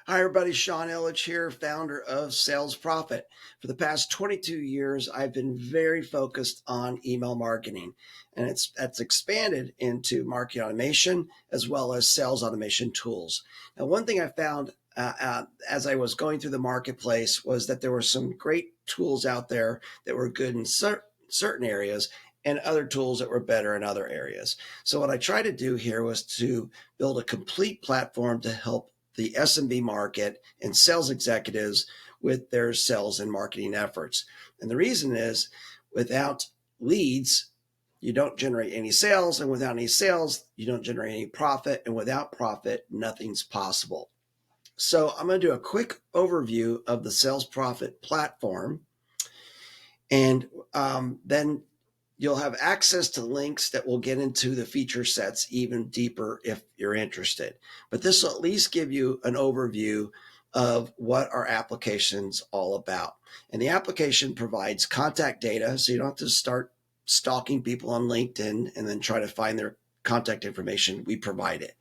Hi, everybody. Sean Ellich here, founder of Sales Profit. For the past 22 years, I've been very focused on email marketing, and that's expanded into marketing automation as well as sales automation tools. Now, one thing I found as I was going through the marketplace was that there were some great tools out there that were good in certain areas and other tools that were better in other areas. So what I tried to do here was to build a complete platform to help the SMB market and sales executives with their sales and marketing efforts. And the reason is without leads, you don't generate any sales. And without any sales, you don't generate any profit. And without profit, nothing's possible. So I'm going to do a quick overview of the Sales Profit platform. And then you'll have access to links that will get into the feature sets even deeper if you're interested. But this will at least give you an overview of what our application's all about. And the application provides contact data, so you don't have to start stalking people on LinkedIn and then try to find their contact information. We provide it.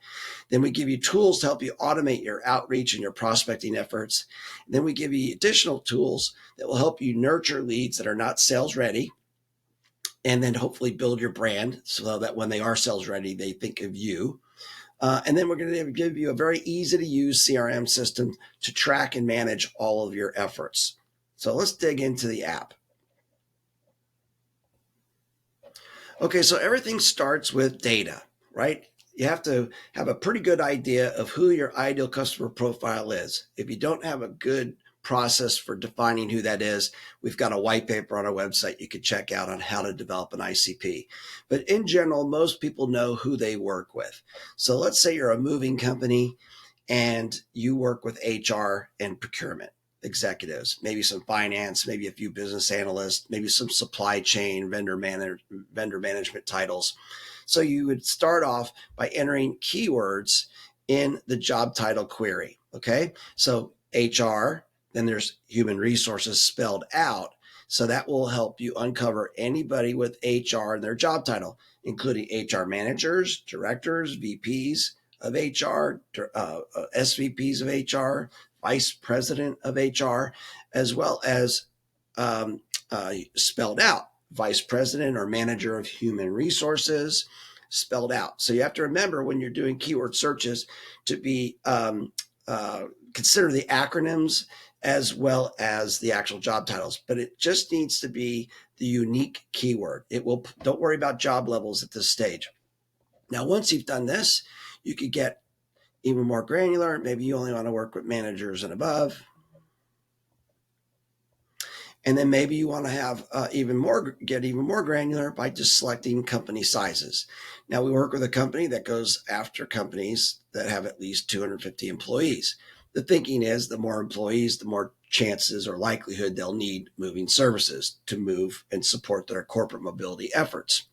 Then we give you tools to help you automate your outreach and your prospecting efforts. And then we give you additional tools that will help you nurture leads that are not sales ready, and then hopefully build your brand so that when they are sales ready, they think of you. And then we're going to give you a very easy to use CRM system to track and manage all of your efforts. So let's dig into the app. Okay, so everything starts with data, right? You have to have a pretty good idea of who your ideal customer profile is. If you don't have a good process for defining who that is, we've got a white paper on our website you could check out on how to develop an ICP. But in general, most people know who they work with. So let's say you're a moving company and you work with HR and procurement executives, maybe some finance, maybe a few business analysts, maybe some supply chain, vendor management titles. So you would start off by entering keywords in the job title query. Okay. So HR, then there's human resources spelled out. So that will help you uncover anybody with HR in their job title, including HR managers, directors, VPs of HR, SVPs of HR, vice president of HR, as well as spelled out vice president or manager of human resources, spelled out. So you have to remember when you're doing keyword searches to be consider the acronyms as well as the actual job titles, but it just needs to be the unique keyword. It will, don't worry about job levels at this stage. Now, once you've done this, you could get even more granular. Maybe you only want to work with managers and above. And then maybe you want to have get even more granular by just selecting company sizes. Now we work with a company that goes after companies that have at least 250 employees. The thinking is the more employees, the more chances or likelihood they'll need moving services to move and support their corporate mobility efforts.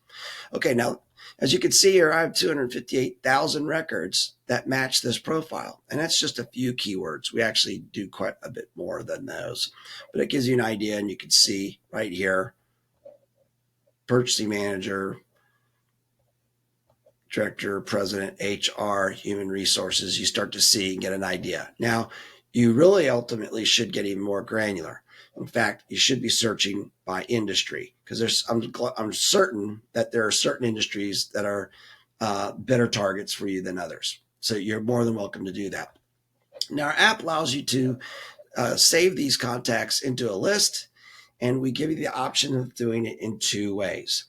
Okay, now, as you can see here, I have 258,000 records that match this profile. And that's just a few keywords. We actually do quite a bit more than those. But it gives you an idea, and you can see right here, purchasing manager, director, president, HR, human resources. You start to see and get an idea. Now, you really ultimately should get even more granular. In fact, you should be searching by industry because I'm certain that there are certain industries that are better targets for you than others. So you're more than welcome to do that. Now, our app allows you to save these contacts into a list, and we give you the option of doing it in two ways.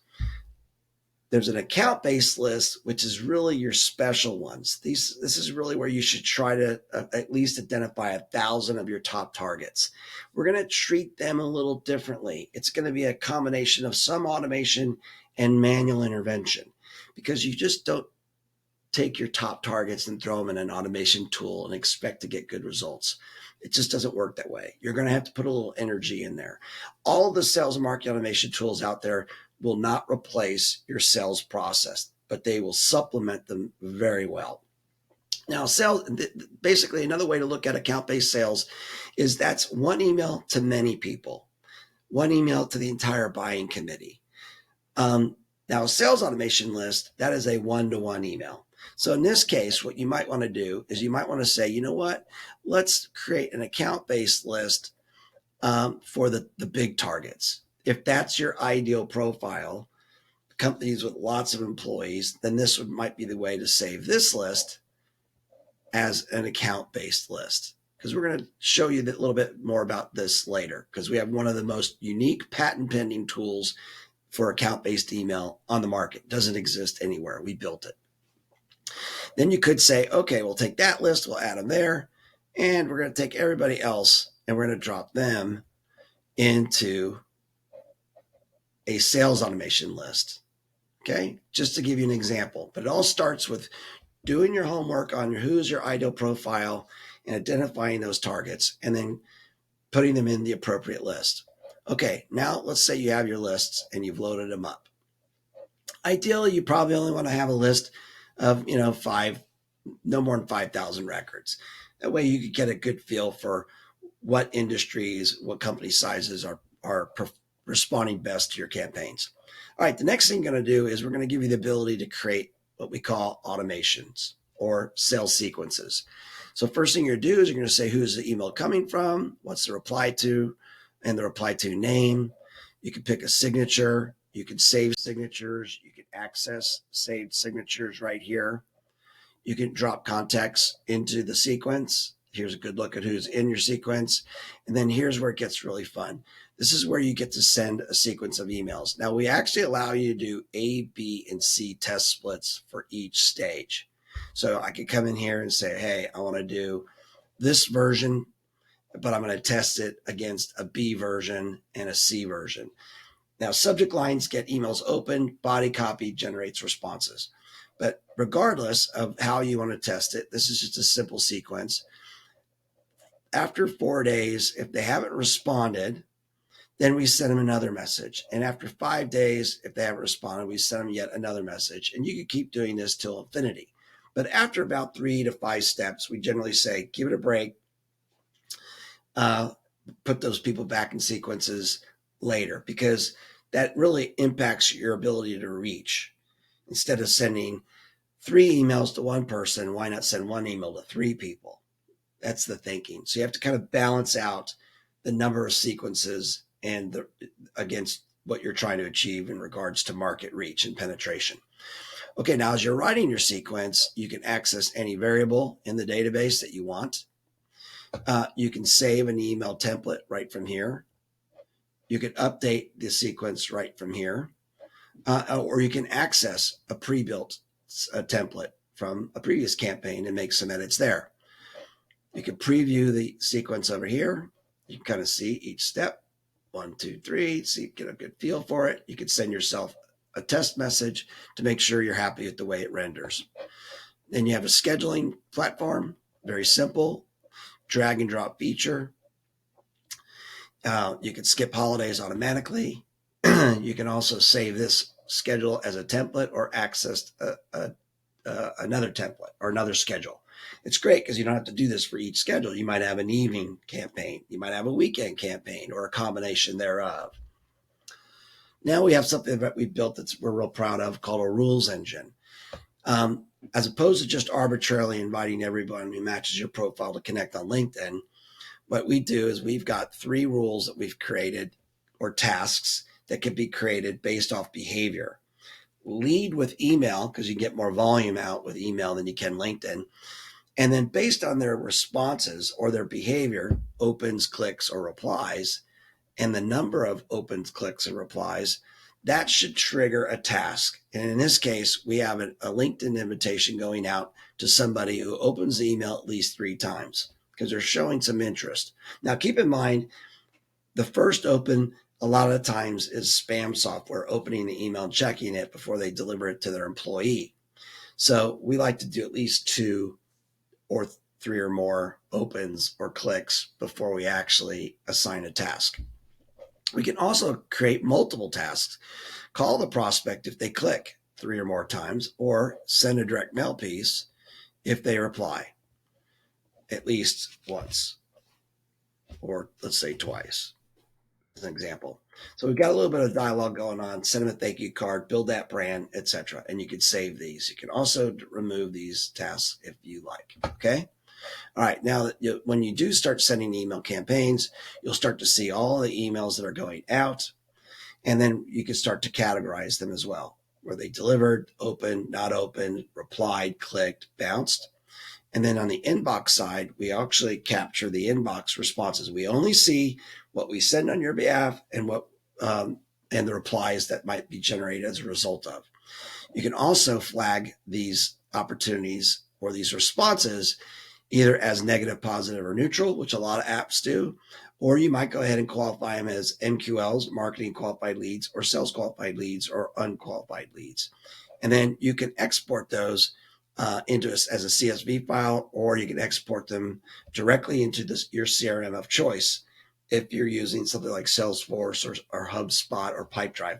There's an account-based list, which is really your special ones. This is really where you should try to at least identify 1,000 of your top targets. We're going to treat them a little differently. It's going to be a combination of some automation and manual intervention, because you just don't take your top targets and throw them in an automation tool and expect to get good results. It just doesn't work that way. You're going to have to put a little energy in there. All of the sales and marketing automation tools out there will not replace your sales process, but they will supplement them very well. Now, sales, basically another way to look at account-based sales is that's one email to many people, one email to the entire buying committee. Now, a sales automation list, that is a one-to-one email. So in this case, what you might want to do is you might want to say, you know what, let's create an account-based list for the big targets. If that's your ideal profile, companies with lots of employees, then might be the way to save this list as an account-based list. Because we're going to show you a little bit more about this later, because we have one of the most unique patent pending tools for account-based email on the market. It doesn't exist anywhere. We built it. Then you could say, okay, we'll take that list, we'll add them there, and we're going to take everybody else and we're going to drop them into a sales automation list. Okay, just to give you an example. But it all starts with doing your homework on who's your ideal profile and identifying those targets and then putting them in the appropriate list. Okay, now let's say you have your lists and you've loaded them up. Ideally, you probably only want to have a list of, no more than 5,000 records. That way you could get a good feel for what industries, what company sizes are responding best to your campaigns. All right, the next thing we're going to do is we're going to give you the ability to create what we call automations or sales sequences. So first thing you're going to do is you're going to say who's the email coming from, what's the reply to, and the reply to name. You can pick a signature. You can save signatures. You can access saved signatures right here. You can drop context into the sequence. Here's a good look at who's in your sequence. And then here's where it gets really fun. This is where you get to send a sequence of emails. Now, we actually allow you to do A, B, and C test splits for each stage. So I could come in here and say, hey, I want to do this version, but I'm going to test it against a B version and a C version. Now, subject lines get emails open, body copy generates responses. But regardless of how you want to test it, this is just a simple sequence. After 4 days, if they haven't responded, then we send them another message. And after 5 days, if they haven't responded, we send them yet another message. And you can keep doing this till infinity. But after about 3 to 5 steps, we generally say, give it a break, put those people back in sequences later, because that really impacts your ability to reach. Instead of sending 3 emails to one person, why not send 1 email to 3 people? That's the thinking. So you have to kind of balance out the number of sequences and against what you're trying to achieve in regards to market reach and penetration. Okay, now as you're writing your sequence, you can access any variable in the database that you want. You can save an email template right from here. You can update the sequence right from here. Or you can access a pre-built template from a previous campaign and make some edits there. You can preview the sequence over here. You can kind of see each step, 1, 2, 3, so you get a good feel for it. You can send yourself a test message to make sure you're happy with the way it renders. Then you have a scheduling platform, very simple, drag and drop feature. You can skip holidays automatically. You can also save this schedule as a template or access another template or another schedule. It's great because you don't have to do this for each schedule. You might have an evening campaign. You might have a weekend campaign or a combination thereof. Now we have something that we built that we're real proud of called a rules engine. As opposed to just arbitrarily inviting everyone who matches your profile to connect on LinkedIn, what we do is we've got 3 rules that we've created or tasks that can be created based off behavior. Lead with email because you get more volume out with email than you can LinkedIn. And then based on their responses or their behavior, opens, clicks, or replies, and the number of opens, clicks, and replies, that should trigger a task. And in this case, we have a LinkedIn invitation going out to somebody who opens the email at least 3 times because they're showing some interest. Now, keep in mind, the first open a lot of times is spam software opening the email and checking it before they deliver it to their employee. So we like to do at least 2 or 3 or more opens or clicks before we actually assign a task. We can also create multiple tasks. Call the prospect if they click 3 or more times, or send a direct mail piece if they reply at least once, or let's say twice. as an example. So we've got a little bit of dialogue going on, send them a thank you card, build that brand, etc. And you can save these. You can also remove these tasks if you like. Okay. All right. Now, when you do start sending email campaigns, you'll start to see all the emails that are going out. And then you can start to categorize them as well. Were they delivered, open, not open, replied, clicked, bounced? And then on the inbox side, we actually capture the inbox responses. We only see what we send on your behalf and and the replies that might be generated as a result of. You can also flag these opportunities or these responses either as negative, positive, or neutral, which a lot of apps do, or you might go ahead and qualify them as MQLs, marketing qualified leads, or sales qualified leads, or unqualified leads. And then you can export those into as a CSV file, or you can export them directly into your CRM of choice if you're using something like Salesforce or HubSpot or Pipedrive.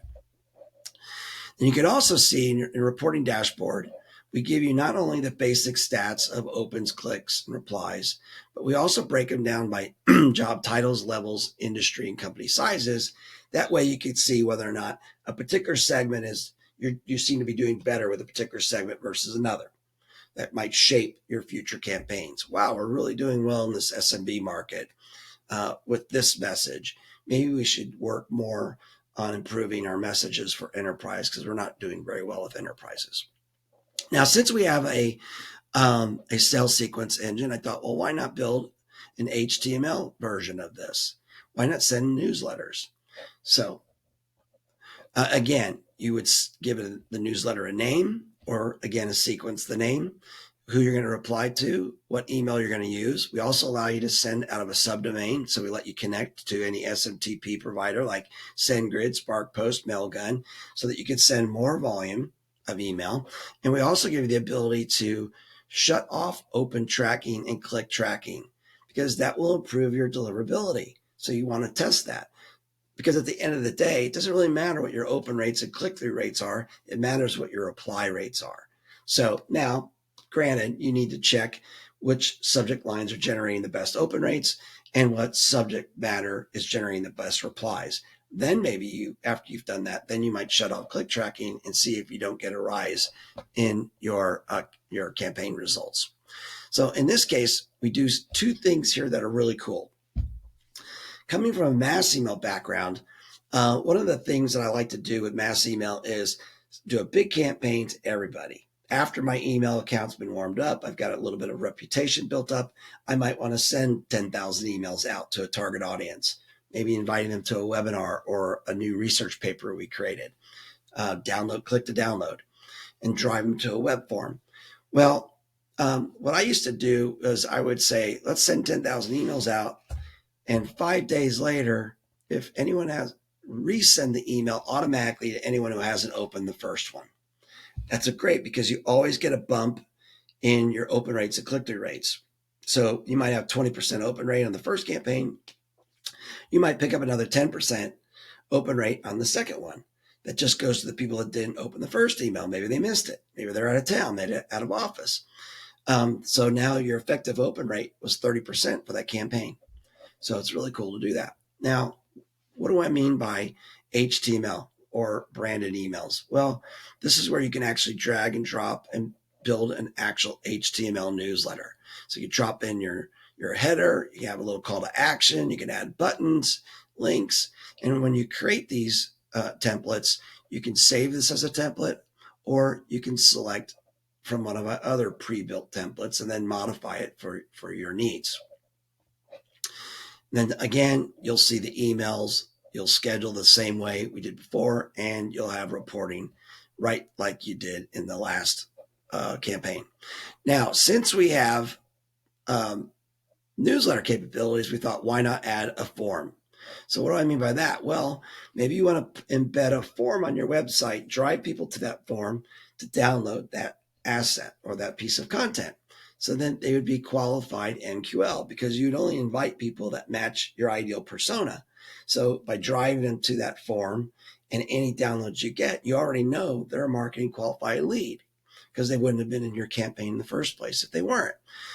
And you can also see in your reporting dashboard, we give you not only the basic stats of opens, clicks, and replies, but we also break them down by job titles, levels, industry, and company sizes. That way you can see whether or not a particular segment you seem to be doing better with a particular segment versus another. That might shape your future campaigns. Wow, we're really doing well in this SMB market with this message. Maybe we should work more on improving our messages for enterprise because we're not doing very well with enterprises. Now, since we have a sales sequence engine, I thought, well, why not build an HTML version of this? Why not send newsletters? So again, you would give the newsletter a name, or again, a sequence, the name, who you're going to reply to, what email you're going to use. We also allow you to send out of a subdomain. So we let you connect to any SMTP provider like SendGrid, SparkPost, Mailgun, so that you can send more volume of email. And we also give you the ability to shut off open tracking and click tracking, because that will improve your deliverability. So you want to test that. Because at the end of the day, it doesn't really matter what your open rates and click-through rates are. It matters what your reply rates are. So now, granted, you need to check which subject lines are generating the best open rates and what subject matter is generating the best replies. Then maybe after you've done that, then you might shut off click tracking and see if you don't get a rise in your campaign results. So in this case, we do two things here that are really cool. Coming from a mass email background, one of the things that I like to do with mass email is do a big campaign to everybody. After my email account's been warmed up, I've got a little bit of reputation built up, I might want to send 10,000 emails out to a target audience, maybe inviting them to a webinar or a new research paper we created. Click to download, and drive them to a web form. Well, what I used to do is I would say, let's send 10,000 emails out. And 5 days later, if anyone has, resend the email automatically to anyone who hasn't opened the first one. That's great because you always get a bump in your open rates and click-through rates. So you might have 20% open rate on the first campaign. You might pick up another 10% open rate on the second one. That just goes to the people that didn't open the first email. Maybe they missed it. Maybe they're out of town, they're out of office. So now your effective open rate was 30% for that campaign. So it's really cool to do that. Now, what do I mean by HTML or branded emails? Well, this is where you can actually drag and drop and build an actual HTML newsletter. So you drop in your header, you have a little call to action, you can add buttons, links. And when you create these templates, you can save this as a template, or you can select from one of our other pre-built templates and then modify it for your needs. Then again, you'll see the emails. You'll schedule the same way we did before, and you'll have reporting right like you did in the last campaign. Now, since we have newsletter capabilities, we thought, why not add a form? So what do I mean by that? Well, maybe you want to embed a form on your website, drive people to that form to download that asset or that piece of content. So then they would be qualified MQL, because you'd only invite people that match your ideal persona. So by driving them to that form and any downloads you get, you already know they're a marketing qualified lead. because they wouldn't have been in your campaign in the first place if they weren't.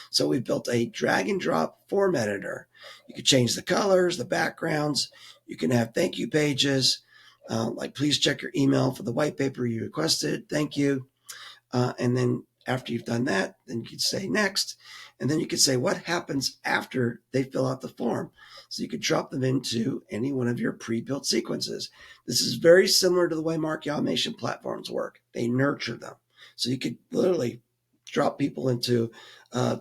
So we've built a drag and drop form editor. You can change the colors, the backgrounds. You can have thank you pages, like please check your email for the white paper you requested. Thank you. And then after you've done that, then you could say next. And then you could say what happens after they fill out the form. So you could drop them into any one of your pre-built sequences. This is very similar to the way marketing automation platforms work. They nurture them. So you could literally drop people into a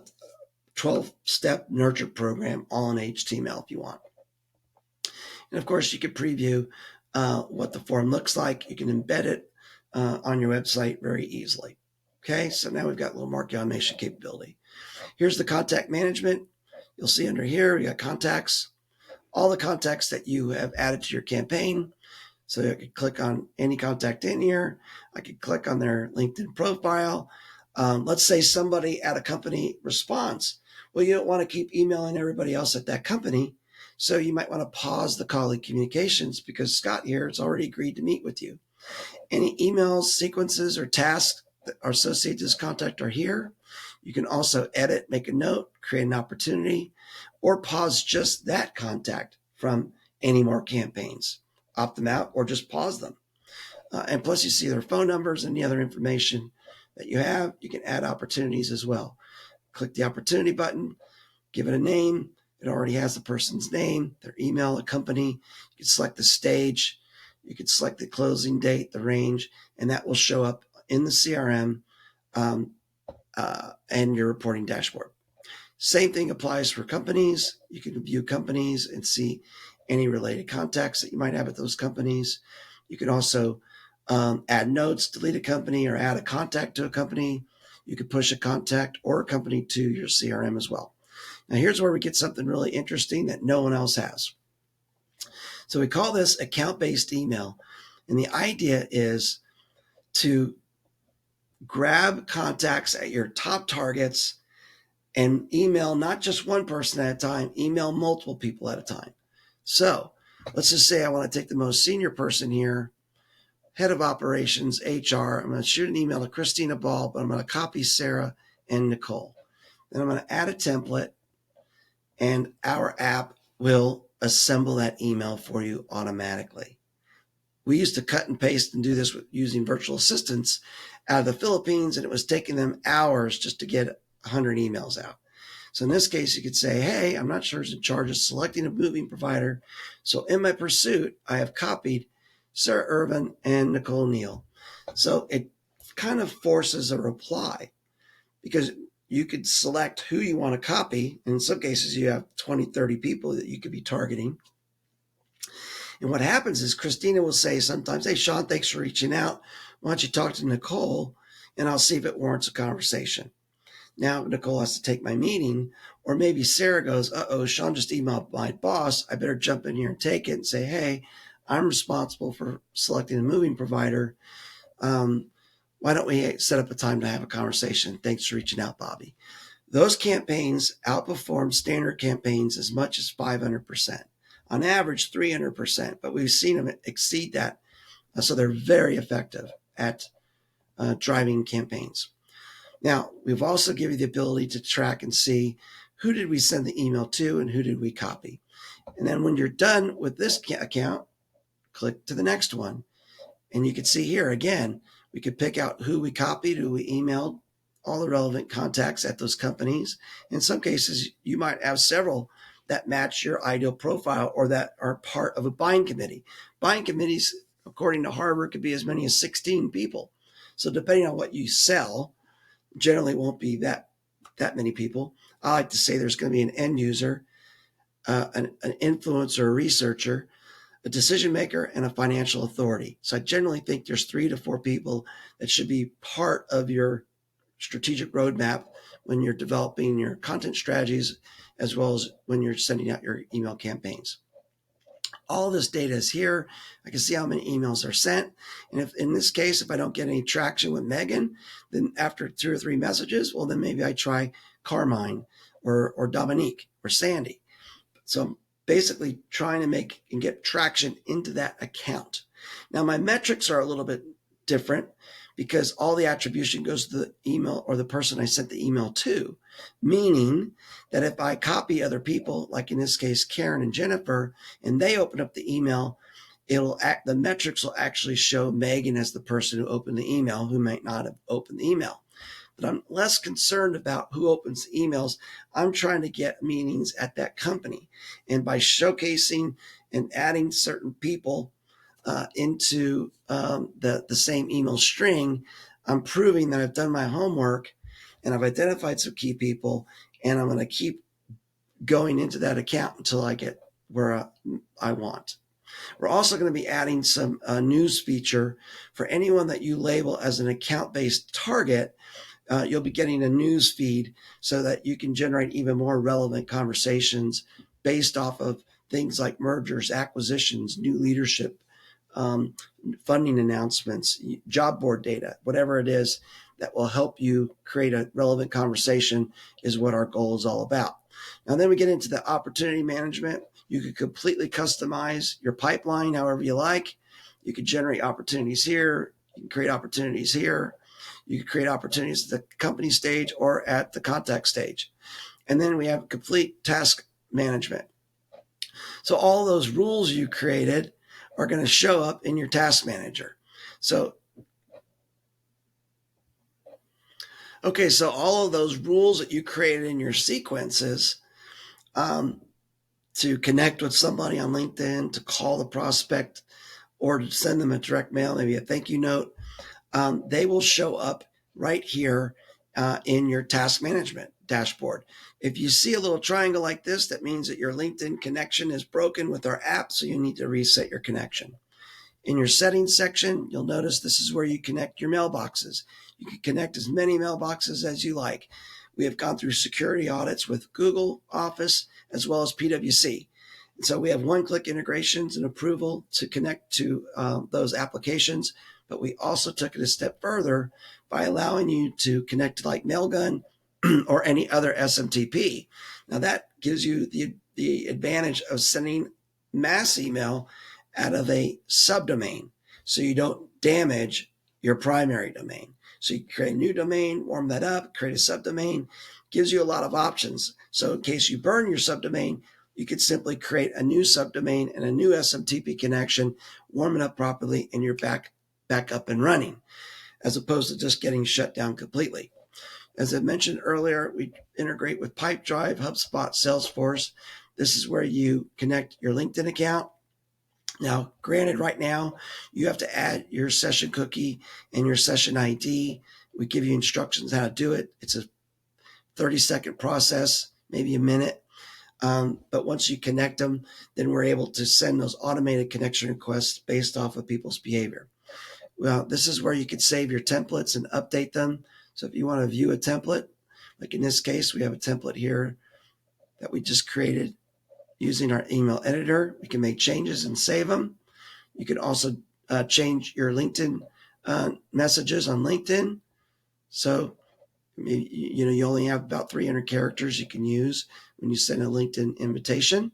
12-step nurture program all in HTML if you want. And of course, you could preview what the form looks like. You can embed it on your website very easily. Okay, so now we've got a little marketing automation capability. Here's the contact management. You'll see under here, you got contacts, all the contacts that you have added to your campaign. So I could click on any contact in here. I could click on their LinkedIn profile. Let's say somebody at a company responds. Well, you don't want to keep emailing everybody else at that company. So you might want to pause the colleague communications because Scott here has already agreed to meet with you. Any emails, sequences, or tasks that are associated to this contact are here. You can also edit, make a note, create an opportunity, or pause just that contact from any more campaigns. Opt them out or just pause them. And plus you see their phone numbers and the other information that you have. You can add opportunities as well. Click the opportunity button, give it a name. It already has the person's name, their email, a company. You can select the stage. You can select the closing date, the range, and that will show up in the CRM and your reporting dashboard. Same thing applies for companies. You can view companies and see any related contacts that you might have at those companies. You can also add notes, delete a company, or add a contact to a company. You could push a contact or a company to your CRM as well. Now, here's where we get something really interesting that no one else has. So we call this account-based email. And the idea is to grab contacts at your top targets and email not just one person at a time, email multiple people at a time. So let's just say I want to take the most senior person here, head of operations, HR. I'm going to shoot an email to Christina Ball, but I'm going to copy Sarah and Nicole. Then I'm going to add a template, and our app will assemble that email for you automatically. We used to cut and paste and do this using virtual assistants out of the Philippines, and it was taking them hours just to get 100 emails out. So in this case, you could say, hey, I'm not sure who's in charge of selecting a moving provider. So in my pursuit, I have copied Sarah Irvin and Nicole Neal. So it kind of forces a reply because you could select who you want to copy. In some cases, you have 20, 30 people that you could be targeting. And what happens is Christina will say sometimes, hey, Sean, thanks for reaching out. Why don't you talk to Nicole and I'll see if it warrants a conversation. Now Nicole has to take my meeting, or maybe Sarah goes, Sean just emailed my boss. I better jump in here and take it and say, hey, I'm responsible for selecting a moving provider. Why don't we set up a time to have a conversation? Thanks for reaching out, Bobby. Those campaigns outperform standard campaigns as much as 500%. On average, 300%, but we've seen them exceed that. So they're very effective at driving campaigns. Now, we've also given you the ability to track and see who did we send the email to and who did we copy. And then when you're done with this account, click to the next one. And you can see here, again, we could pick out who we copied, who we emailed, all the relevant contacts at those companies. In some cases, you might have several that match your ideal profile or that are part of a buying committee. Buying committees, according to Harvard, could be as many as 16 people. So depending on what you sell, generally won't be that many people. I like to say there's going to be an end user, an influencer, a researcher, a decision maker, and a financial authority. So I generally think there's 3 to 4 people that should be part of your strategic roadmap when you're developing your content strategies, as well as when you're sending out your email campaigns. All this data is here. I can see how many emails are sent. And if in this case, if I don't get any traction with Megan, then after 2 or 3 messages, well, then maybe I try Carmine or Dominique or Sandy. So I'm basically trying to make and get traction into that account. Now, my metrics are a little bit different because all the attribution goes to the email or the person I sent the email to, meaning that if I copy other people, like in this case, Karen and Jennifer, and they open up the email, the metrics will actually show Megan as the person who opened the email, who might not have opened the email. But I'm less concerned about who opens the emails. I'm trying to get meetings at that company. And by showcasing and adding certain people into the same email string, I'm proving that I've done my homework and I've identified some key people, and I'm going to keep going into that account until I get where I want. We're also going to be adding some news feature for anyone that you label as an account-based target. You'll be getting a news feed so that you can generate even more relevant conversations based off of things like mergers, acquisitions, new leadership, funding announcements, job board data, whatever it is that will help you create a relevant conversation is what our goal is all about. Now, then we get into the opportunity management. You could completely customize your pipeline however you like. You could generate opportunities here. You can create opportunities here. You can create opportunities at the company stage or at the contact stage. And then we have complete task management. So all those rules you created are going to show up in your task manager. So all of those rules that you created in your sequences to connect with somebody on LinkedIn, to call the prospect, or to send them a direct mail, maybe a thank you note, they will show up right here in your task management dashboard. If you see a little triangle like this, that means that your LinkedIn connection is broken with our app, so you need to reset your connection. In your settings section, you'll notice this is where you connect your mailboxes. You can connect as many mailboxes as you like. We have gone through security audits with Google Office as well as PwC. And so we have one-click integrations and approval to connect to those applications, but we also took it a step further by allowing you to connect to like Mailgun or any other SMTP. Now that gives you the advantage of sending mass email out of a subdomain, so you don't damage your primary domain. So you create a new domain, warm that up, create a subdomain, gives you a lot of options. So in case you burn your subdomain, you could simply create a new subdomain and a new SMTP connection, warm it up properly, and you're back up and running, as opposed to just getting shut down completely. As I mentioned earlier, we integrate with Pipedrive, HubSpot, Salesforce. This is where you connect your LinkedIn account. Now, granted, right now, you have to add your session cookie and your session ID. We give you instructions how to do it. It's a 30-second process, maybe a minute. But once you connect them, then we're able to send those automated connection requests based off of people's behavior. Well, this is where you can save your templates and update them. So if you want to view a template, like in this case, we have a template here that we just created using our email editor. We can make changes and save them. You can also change your LinkedIn messages on LinkedIn. So you only have about 300 characters you can use when you send a LinkedIn invitation.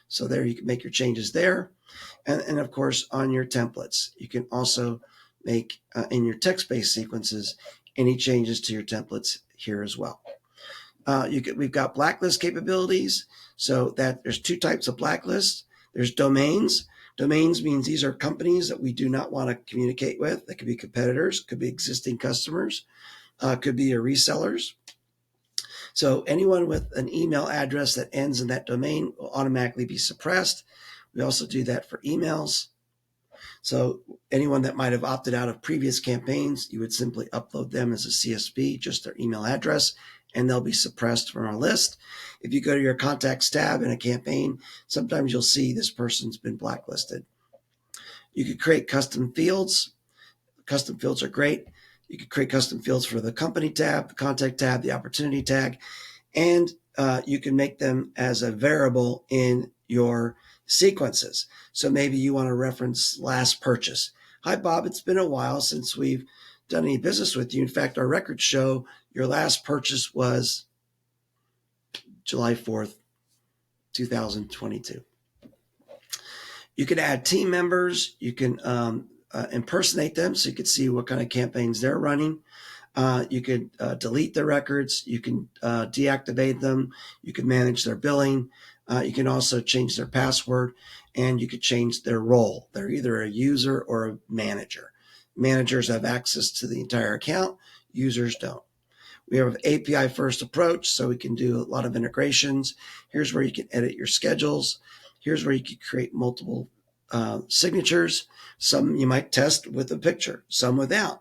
So there you can make your changes there. And of course, on your templates, you can also make in your text-based sequences any changes to your templates here as well. We've got blacklist capabilities. So that there's two types of blacklists. There's domains. Domains means these are companies that we do not want to communicate with. They could be competitors, could be existing customers, could be your resellers. So anyone with an email address that ends in that domain will automatically be suppressed. We also do that for emails. So anyone that might have opted out of previous campaigns, you would simply upload them as a CSV, just their email address, and they'll be suppressed from our list. If you go to your contacts tab in a campaign, sometimes you'll see this person's been blacklisted. You could create custom fields. Custom fields are great. You could create custom fields for the company tab, the contact tab, the opportunity tag, and you can make them as a variable in your sequences. So maybe you want to reference last purchase. Hi, Bob. It's been a while since we've done any business with you. In fact, our records show your last purchase was July 4th, 2022. You can add team members. You can impersonate them so you can see what kind of campaigns they're running. You could delete their records. You can deactivate them. You can manage their billing. You can also change their password, and you could change their role. They're either a user or a manager. Managers have access to the entire account. Users don't. We have an API first approach, so we can do a lot of integrations. Here's where you can edit your schedules. Here's where you can create multiple signatures. Some you might test with a picture, some without,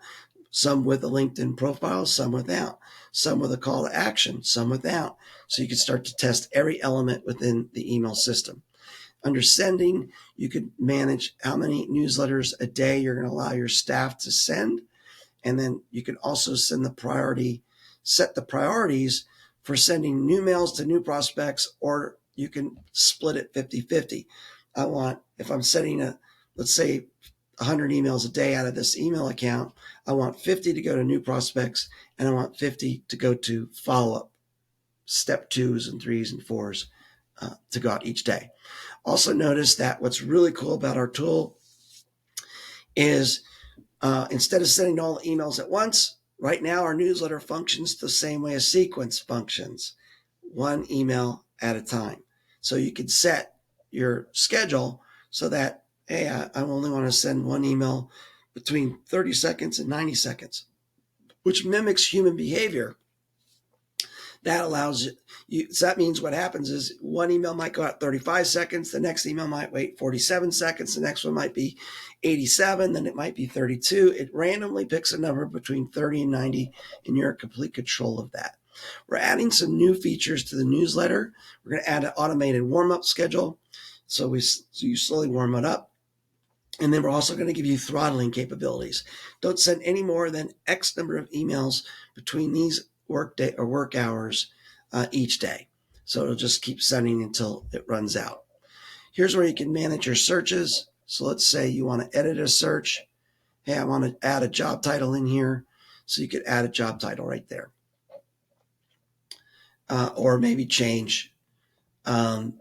some with a LinkedIn profile, some without, some with a call to action, some without. So you can start to test every element within the email system. Under sending, you could manage how many newsletters a day you're going to allow your staff to send. And then you can also set the priorities for sending new mails to new prospects, or you can split it 50-50. If I'm sending let's say 100 emails a day out of this email account, I want 50 to go to new prospects, and I want 50 to go to follow-up, step 2s and 3s and 4s to go out each day. Also notice that what's really cool about our tool is instead of sending all the emails at once, right now our newsletter functions the same way a sequence functions, one email at a time. So you can set your schedule so that, hey, I only want to send one email between 30 seconds and 90 seconds, which mimics human behavior. That allows you, so that means what happens is one email might go out 35 seconds, the next email might wait 47 seconds, the next one might be 87, then it might be 32. It randomly picks a number between 30 and 90, and you're in complete control of that. We're adding some new features to the newsletter. We're going to add an automated warm-up schedule, so you slowly warm it up. And then we're also going to give you throttling capabilities. Don't send any more than X number of emails between these work day or work hours each day. So it'll just keep sending until it runs out. Here's where you can manage your searches. So let's say you want to edit a search. Hey, I want to add a job title in here. So you could add a job title right there. Or maybe change the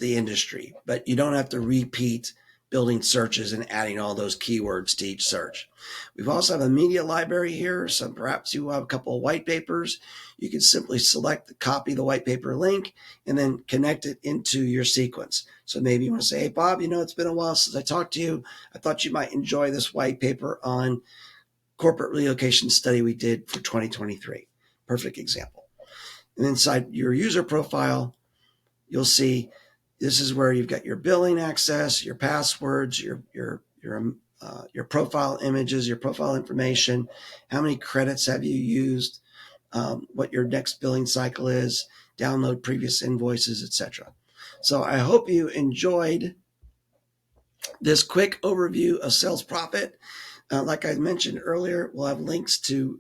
industry, but you don't have to repeat building searches and adding all those keywords to each search. We've also have a media library here. So perhaps you have a couple of white papers. You can simply copy the white paper link and then connect it into your sequence. So maybe you want to say, hey, Bob, it's been a while since I talked to you. I thought you might enjoy this white paper on corporate relocation study we did for 2023. Perfect example. And inside your user profile, you'll see this is where you've got your billing access, your passwords, your profile images, your profile information, how many credits have you used, what your next billing cycle is, download previous invoices, etc. So I hope you enjoyed this quick overview of Sales Profit. Like I mentioned earlier, we'll have links to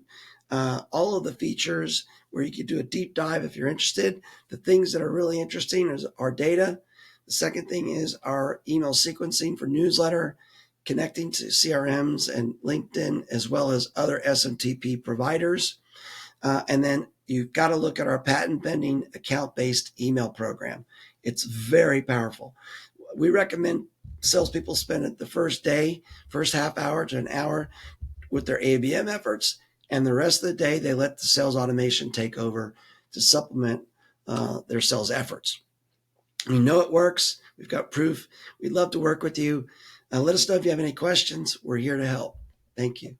all of the features where you can do a deep dive if you're interested. The things that are really interesting is our data. The second thing is our email sequencing for newsletter, connecting to CRMs and LinkedIn, as well as other SMTP providers. And then you've got to look at our patent pending account-based email program. It's very powerful. We recommend salespeople spend it the first half hour to an hour with their ABM efforts, and the rest of the day they let the sales automation take over to supplement their sales efforts. We know it works. We've got proof. We'd love to work with you. Let us know if you have any questions. We're here to help. Thank you.